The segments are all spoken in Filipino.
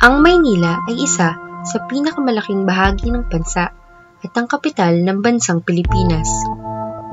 Ang Maynila ay isa sa pinakamalaking bahagi ng bansa at ang kapital ng bansang Pilipinas.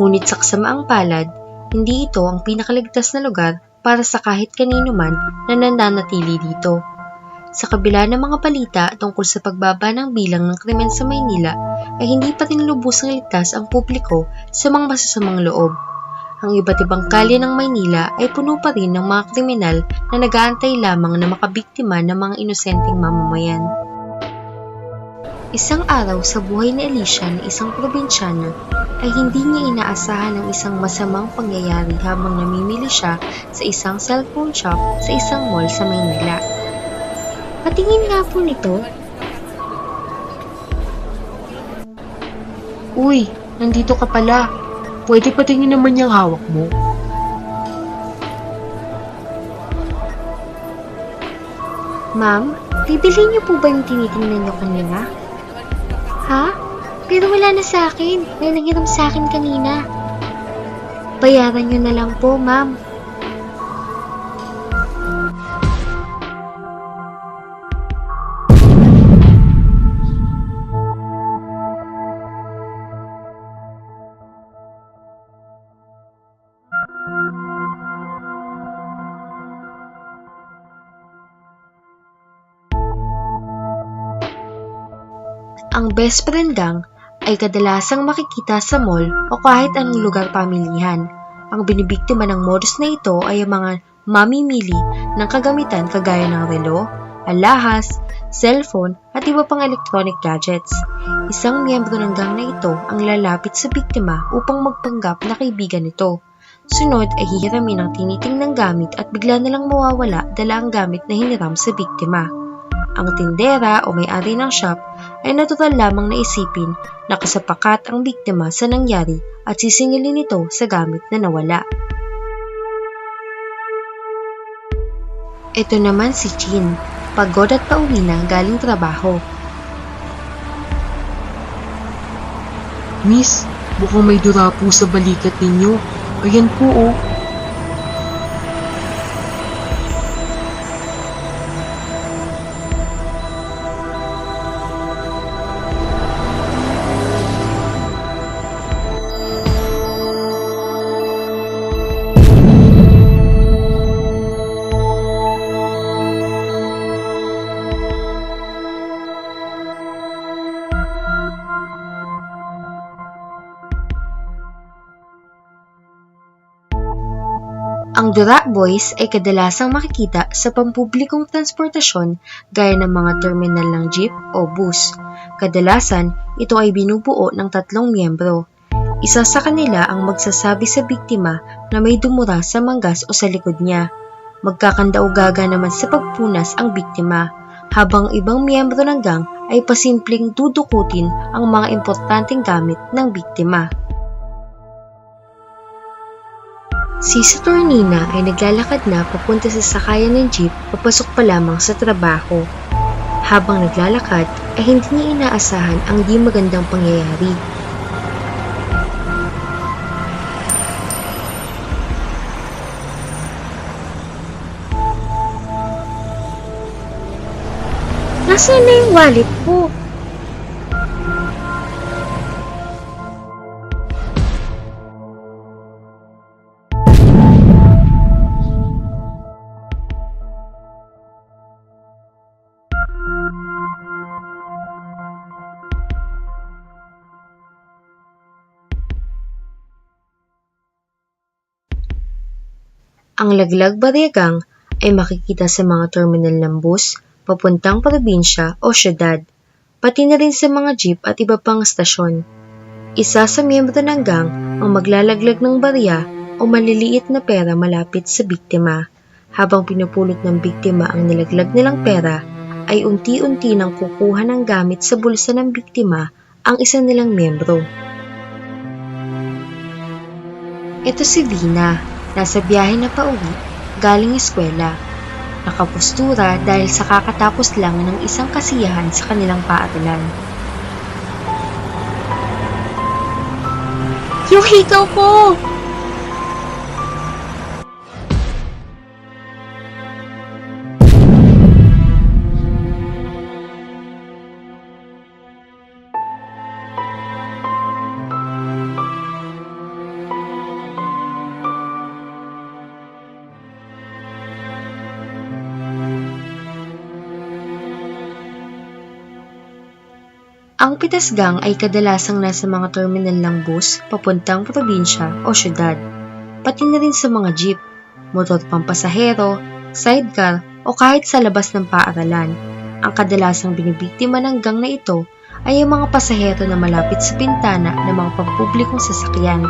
Ngunit sa kasamaang palad, hindi ito ang pinakaligtas na lugar para sa kahit kanino man na nananatili dito. Sa kabila ng mga balita tungkol sa pagbaba ng bilang ng krimen sa Maynila, ay hindi pa rin lubusang ligtas ang publiko sa mga masasamang loob. Ang iba't ibang kalye ng Maynila ay puno pa rin ng mga kriminal na nag-aantay lamang na makabiktima ng mga inosenteng mamamayan. Isang araw sa buhay ni Alicia na isang probinsyana ay hindi niya inaasahan ang isang masamang pangyayari habang namimili siya sa isang cellphone shop sa isang mall sa Maynila. Patingin nga po nito. Uy, nandito ka pala. Pwede patingin naman yung hawak mo. Ma'am, bibili niyo po ba yung tinitingnan niyo kanina? Ha? Pero wala na sa akin. May nanghiram sa akin kanina. Bayaran niyo na lang po, ma'am. Ang best friend gang ay kadalasang makikita sa mall o kahit anong lugar pamilihan. Ang binibiktima ng modus na ito ay ang mga mamimili ng kagamitan kagaya ng relo, alahas, cellphone at iba pang electronic gadgets. Isang miyembro ng gang na ito ang lalapit sa biktima upang magpanggap na kaibigan nito. Sunod ay hihiramin ang tinitingnang gamit at bigla nalang mawawala dala ang gamit na hiniram sa biktima. Ang tindera o may-ari ng shop ay natural lamang na isipin na kasapakat ang biktima sa nangyari at sisingilin ito sa gamit na nawala. Ito naman si Chin, pagod at pauwi na galing trabaho. Miss, mukhang may dura po sa balikat ninyo. Ayan po oh. Ang Dura Boys ay kadalasang makikita sa pampublikong transportasyon gaya ng mga terminal ng jeep o bus. Kadalasan, ito ay binubuo ng 3 miyembro. Isa sa kanila ang magsasabi sa biktima na may dumura sa manggas o sa likod niya. Magkakandaugaga naman sa pagpunas ang biktima, habang ibang miyembro ng gang ay pasimpleng dudukutin ang mga importanteng gamit ng biktima. Si Saturnina ay naglalakad na papunta sa sakayan ng jeep papasok pa lamang sa trabaho. Habang naglalakad ay hindi niya inaasahan ang di magandang pangyayari. Nasaan na yung wallet ko? Ang Laglag Baryagang ay makikita sa mga terminal ng bus, papuntang probinsya o syudad, pati na rin sa mga jeep at iba pang stasyon. Isa sa miyembro ng gang ang maglalaglag ng barya o maliliit na pera malapit sa biktima. Habang pinupulot ng biktima ang nilaglag nilang pera, ay unti-unti nang kukuha ng gamit sa bulsa ng biktima ang isa nilang miyembro. Ito si Vina. Nasa biyahe na pauwi, galing eskwela. Nakapustura dahil sa kakatapos lang ng isang kasiyahan sa kanilang paaralan. Yung hikaw ko! Ang pitas gang ay kadalasang nasa mga terminal ng bus papuntang probinsya o syudad, pati na rin sa mga jeep, motor pampasahero, sidecar o kahit sa labas ng paaralan. Ang kadalasang binibiktima ng gang na ito ay ang mga pasahero na malapit sa bintana ng mga pampublikong sasakyan.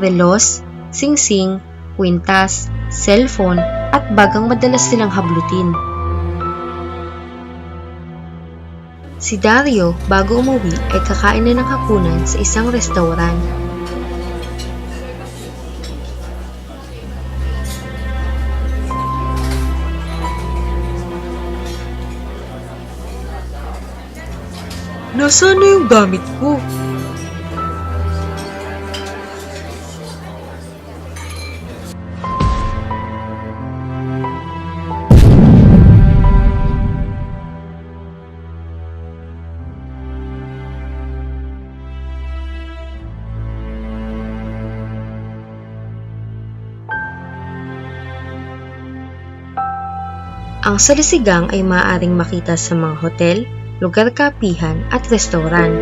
Relos, singsing, kwintas, cellphone at bagang madalas silang hablutin. Si Dario, bago umuwi, ay kakain na ng hapunan sa isang restaurant. Nasaan na yung gamit ko? Ang salisigang ay maaaring makita sa mga hotel, lugar kapihan at restoran.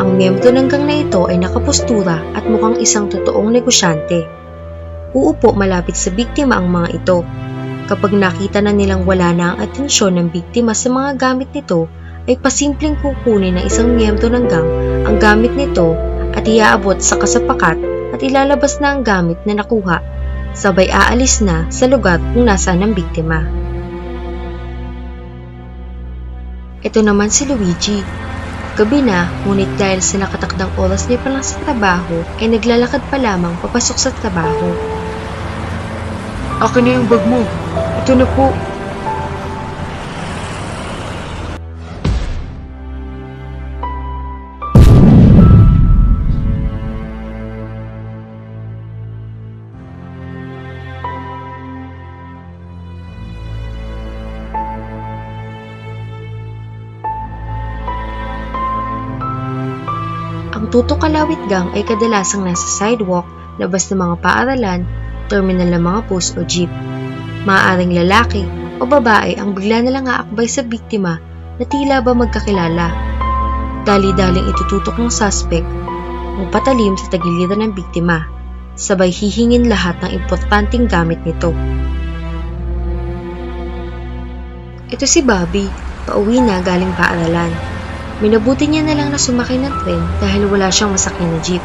Ang miyembro ng gang na ito ay nakapostura at mukhang isang totoong negosyante. Uupo malapit sa biktima ang mga ito. Kapag nakita na nilang wala na ang atensyon ng biktima sa mga gamit nito, ay pasimpleng kukunin ng isang miyembro ng gang ang gamit nito at iaabot sa kasapakat at ilalabas na ang gamit na nakuha. Sabay aalis na sa lugar kung nasaan ang biktima. Ito naman si Luigi. Gabi na, ngunit dahil sa nakatakdang oras niya pa lang sa trabaho, ay naglalakad pa lamang papasok sa trabaho. Akin na yung bag mo. Ito na po. Ang Tutok Kalawit Gang ay kadalasang nasa sidewalk, labas ng mga paaralan, terminal ng mga bus o jeep. Maaaring lalaki o babae ang bigla nalang aakbay sa biktima na tila ba magkakilala. Dali-daling itututok ng suspect ang patalim sa tagiliran ng biktima, sabay hihingin lahat ng importanteng gamit nito. Ito si Bobby, pauwi na galing paaralan. Minabuti niya na lang na sumakay ng tren dahil wala siyang masakyan na jeep.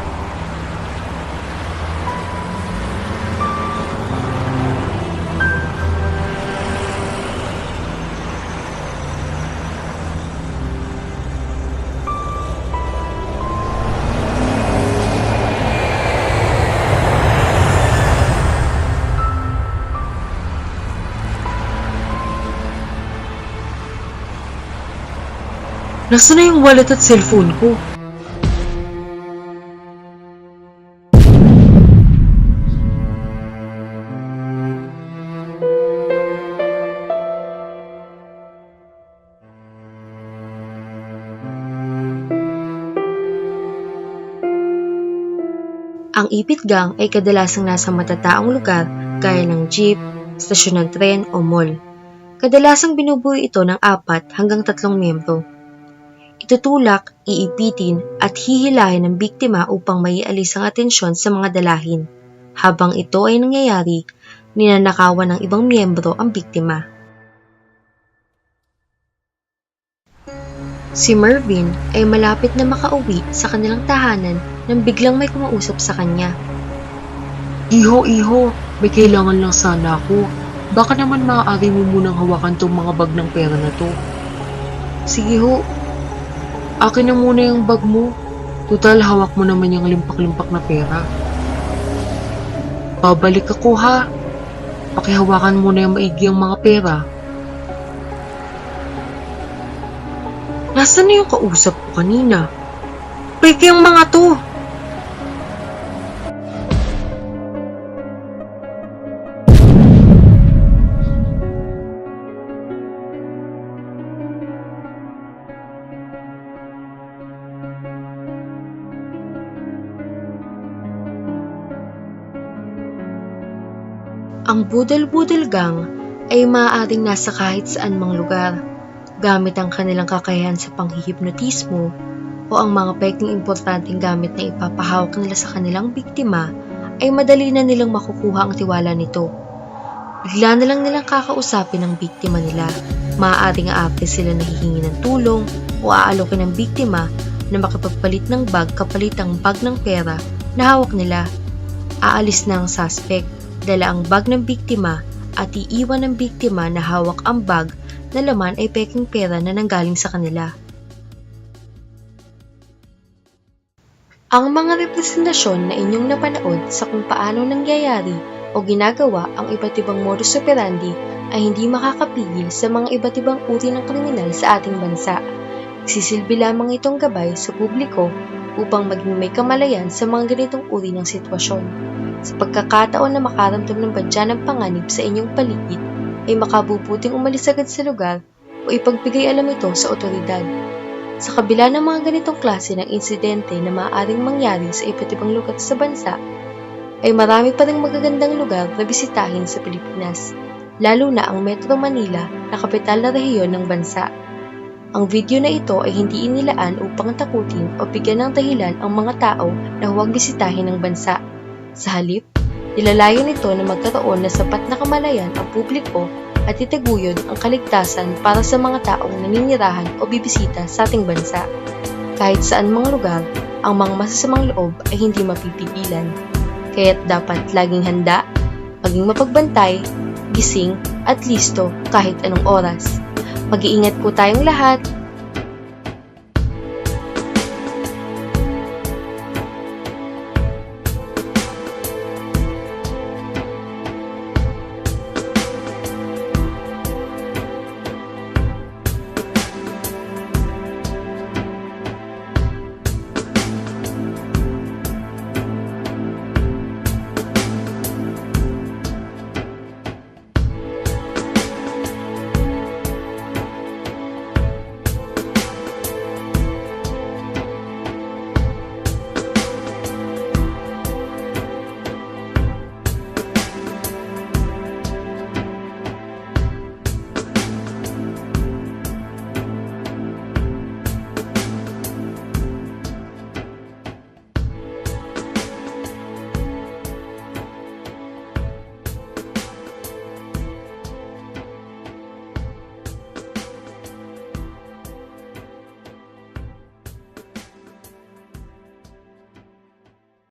Nasaan na yung wallet at cellphone ko? Ang Ipit Gang ay kadalasang nasa matataong lugar gaya ng jeep, stasyon ng tren o mall. Kadalasang binubuo ito ng 4 hanggang 3 miyembro. Itutulak, iipitin at hihilahin ng biktima upang maialis ang atensyon sa mga dalahin. Habang ito ay nangyayari, ninanakawan ng ibang miyembro ang biktima. Si Mervin ay malapit na makauwi sa kanilang tahanan nang biglang may kumausap sa kanya. Iho, may kailangan lang sana ako. Baka naman maaari mo munang hawakan tong mga bag ng pera na to. Sige ho. Akin na muna yung bag mo. Total, hawak mo naman yung limpak-limpak na pera. Babalik ako ha. Pakihawakan mo na yung maigi ang mga pera. Nasaan na yung kausap ko kanina? Peke ang mga to! Ang Budal-Budal Gang ay maaaring nasa kahit saan mang lugar. gamit ang kanilang kakayahan sa panghihipnotismo o ang mga peking importanteng gamit na ipapahawak nila sa kanilang biktima, ay madali na nilang makukuha ang tiwala nito. Bigla na lang nilang kakausapin ang biktima nila. Maaaring aarte sila nahihingi ng tulong o aalokin ng biktima na makipagpalit ng bag kapalit ang bag ng pera na hawak nila. Aalis na ang suspect, dala ang bag ng biktima at iiwan ng biktima na hawak ang bag na laman ay peking pera na nanggaling sa kanila. Ang mga representasyon na inyong napanood sa kung paano nangyayari o ginagawa ang iba't ibang modus operandi ay hindi makakapigil sa mga iba't ibang uri ng kriminal sa ating bansa. Nagsisilbi lamang itong gabay sa publiko upang maging may kamalayan sa mga ganitong uri ng sitwasyon. Sa pagkakataon na makaramdam ng badya ng panganib sa inyong paligid, ay makabubuting umalis agad sa lugar o ipagbigay alam ito sa otoridad. Sa kabila ng mga ganitong klase ng insidente na maaaring mangyari sa iba't ibang lugar sa bansa, ay marami pa ring magagandang lugar na bisitahin sa Pilipinas, lalo na ang Metro Manila na kapital na rehiyon ng bansa. Ang video na ito ay hindi inilaan upang takutin o bigyan ng dahilan ang mga tao na huwag bisitahin ng bansa. Sa halip, nilalayon nito na magkaroon na sapat na kamalayan ang publiko at itaguyod ang kaligtasan para sa mga taong naninirahan o bibisita sa ating bansa. Kahit saan mga lugar, ang mga masasamang loob ay hindi mapipigilan. Kaya't dapat laging handa, maging mapagbantay, gising at listo kahit anong oras. Mag-iingat po tayong lahat.